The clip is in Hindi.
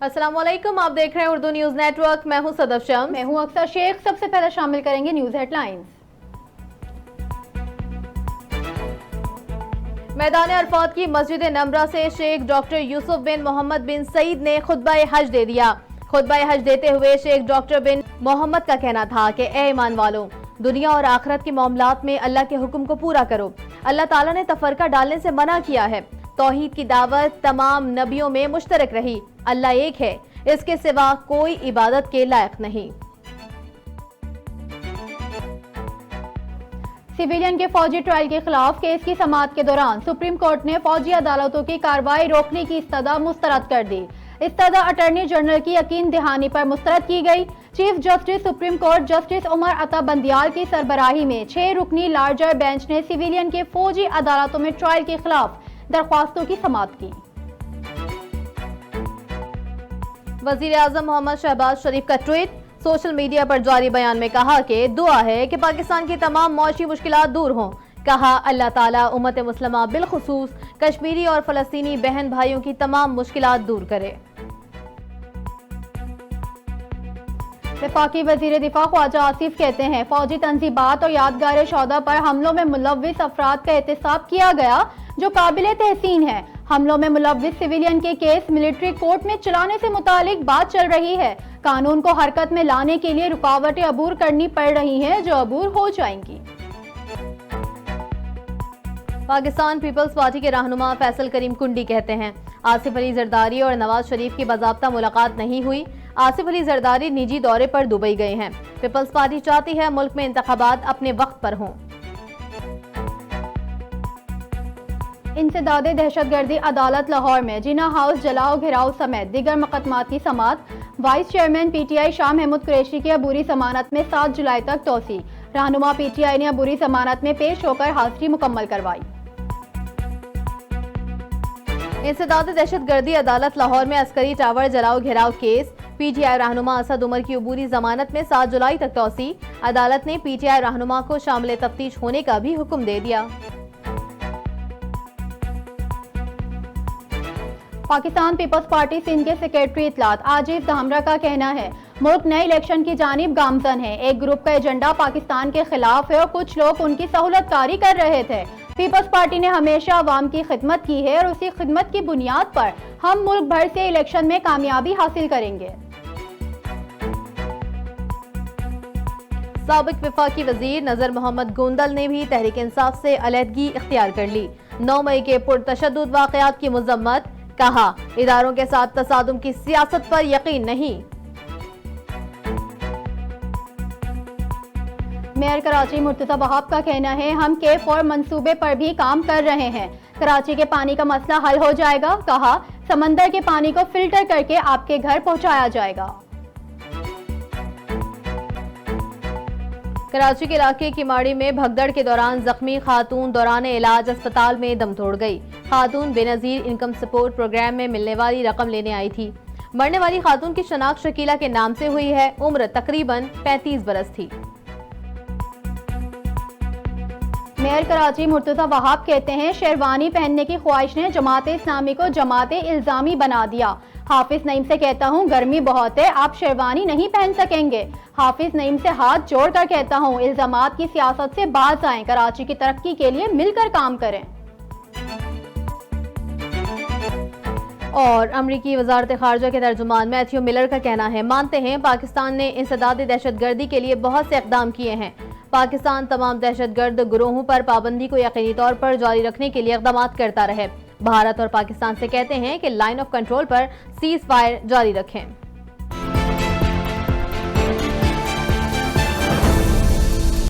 अस्सलाम वालेकुम, आप देख रहे हैं उर्दू न्यूज नेटवर्क। मैं हूं सदफ शम्स। मैं हूं अक्सर शेख। सबसे पहले शामिल करेंगे न्यूज हेडलाइंस। मैदान अरफात की मस्जिद नमरा से शेख डॉक्टर यूसुफ बिन मोहम्मद बिन सईद ने खुतबा हज दे दिया। खुतबा हज देते हुए शेख डॉक्टर बिन मोहम्मद का कहना था कि ए ईमान वालों, दुनिया और आखिरत के मामलात में अल्लाह के हुक्म को पूरा करो। अल्लाह ताला ने तफरका डालने से मना किया है। तौहीद की दावत तमाम नबियों में मुश्तरक रही। अल्लाह एक है, इसके सिवा कोई इबादत के लायक नहीं। सिविलियन के फौजी ट्रायल के खिलाफ केस की समाअत के दौरान सुप्रीम कोर्ट ने फौजी अदालतों की कार्रवाई रोकने की इस्तदा मुस्तरद कर दी। इस्तदा अटॉर्नी जनरल की यकीन दहानी पर मुस्तरद की गई। Chief justice supreme court justice Umar Ata Bandial की सरबराही में 6 रुकनी लार्जर बेंच ने सिविलियन के फौजी अदालतों में ट्रायल के खिलाफ दरख्वास्तों की समाअत की। वजीर आजम मोहम्मद शहबाज शरीफ का ट्वीट। सोशल मीडिया पर जारी बयान में कहा कि दुआ है कि पाकिस्तान की तमाम मौशी मुश्किलात दूर हों। कहा अल्लाह ताला उम्मत मुस्लिमा बिलखुसूस कश्मीरी और फलस्तीनी बहन भाइयों की तमाम मुश्किलात दूर करे। वफाकी वजीर दिफा ख्वाजा आसिफ कहते हैं, फौजी तंजीबात और यादगार शौदा पर हमलों में मुलव्विस अफराद का एहतसाब किया गया जो काबिल तहसीन है। हमलों में मुलव्विस सिविलियन के केस मिलिट्री कोर्ट में चलाने से मुतालिक बात चल रही है। कानून को हरकत में लाने के लिए रुकावटें अबूर करनी पड़ रही हैं जो अबूर हो जाएंगी। पाकिस्तान पीपल्स पार्टी के रहनुमा फैसल करीम कुंडी कहते हैं, आसिफ अली जरदारी और नवाज शरीफ की बाज़ाब्ता मुलाकात नहीं हुई। आसिफ अली जरदारी निजी दौरे पर दुबई गए हैं। पीपल्स पार्टी चाहती है मुल्क में इंतखाबात अपने वक्त पर हों। इंसदादे दहशतगर्दी अदालत लाहौर में जिना हाउस जलाओ घिराव समेत दीगर मुकदमात की समाअत। Vice chairman PTI Shah Mahmood Qureshi की अबूरी जमानत में 7 जुलाई तक तोसी। रहनुमा पीटीआई ने अबूरी जमानत में पेश होकर हाजिरी मुकम्मल करवाई। इंसदादे दहशतगर्दी अदालत लाहौर में अस्करी टावर जलाओ घिराव केस। पीटीआई रहनुमा असद उमर की अबूरी जमानत में 7 जुलाई तक तोसी। अदालत ने पीटीआई रहनुमा को शामिल तफ्तीश होने का भी हुक्म दे दिया। पाकिस्तान पीपल्स पार्टी सिंध के सेक्रेटरी इतलात आजिज धामरा का कहना है, मुल्क नए इलेक्शन की जानिब गामजन है। एक ग्रुप का एजेंडा पाकिस्तान के खिलाफ है और कुछ लोग उनकी सहूलतकारी कर रहे थे। पीपल्स पार्टी ने हमेशा अवाम की खिदमत की है और उसी खिदमत की बुनियाद पर हम मुल्क भर से इलेक्शन में कामयाबी हासिल करेंगे। साबिक वफाकी वजीर नजर मोहम्मद गोंदल ने भी तहरीक इंसाफ से अलहदगी इख्तियार कर ली। 9 मई के पुरतशद्दुद वाक़यात की मजम्मत। कहा इदारों के साथ तसादुम की सियासत पर यकीन नहीं। मेयर कराची मुर्तज़ा वहाब का कहना है, हम केफ और मंसूबे पर भी काम कर रहे हैं। कराची के पानी का मसला हल हो जाएगा। कहा समंदर के पानी को फिल्टर करके आपके घर पहुंचाया जाएगा। कराची के इलाके की माड़ी में भगदड़ के दौरान जख्मी खातून दौरान इलाज अस्पताल में दम तोड़ गई। खातून बेनजीर इनकम सपोर्ट प्रोग्राम में मिलने वाली रकम लेने आई थी। मरने वाली खातून की शनाख्त शकीला के नाम से हुई है। उम्र तकरीबन 35 बरस थी। मेयर कराची मुर्तज़ा वहाब कहते हैं, शेरवानी पहनने की ख्वाहिश ने जमात इस्लामी को जमात इल्जामी बना दिया। हाफिज नईम से कहता हूँ गर्मी बहुत है, आप शेरवानी नहीं पहन सकेंगे। हाफिज नईम से हाथ जोड़कर कहता हूँ इल्जामात की सियासत से बाज आएं, कराची की तरक्की के लिए मिलकर काम करें। और अमरीकी वजारत खारजा के तर्जुमान मैथ्यू मिलर का कहना है, मानते हैं पाकिस्तान ने इंसदादी दहशतगर्दी के लिए बहुत से इक़दाम किए हैं। पाकिस्तान तमाम दहशतगर्द गुरोहों पर पाबंदी को यकीनी तौर पर जारी रखने के लिए इक़दाम करता रहे। भारत और पाकिस्तान से कहते हैं कि लाइन ऑफ कंट्रोल पर सीज फायर जारी रखें।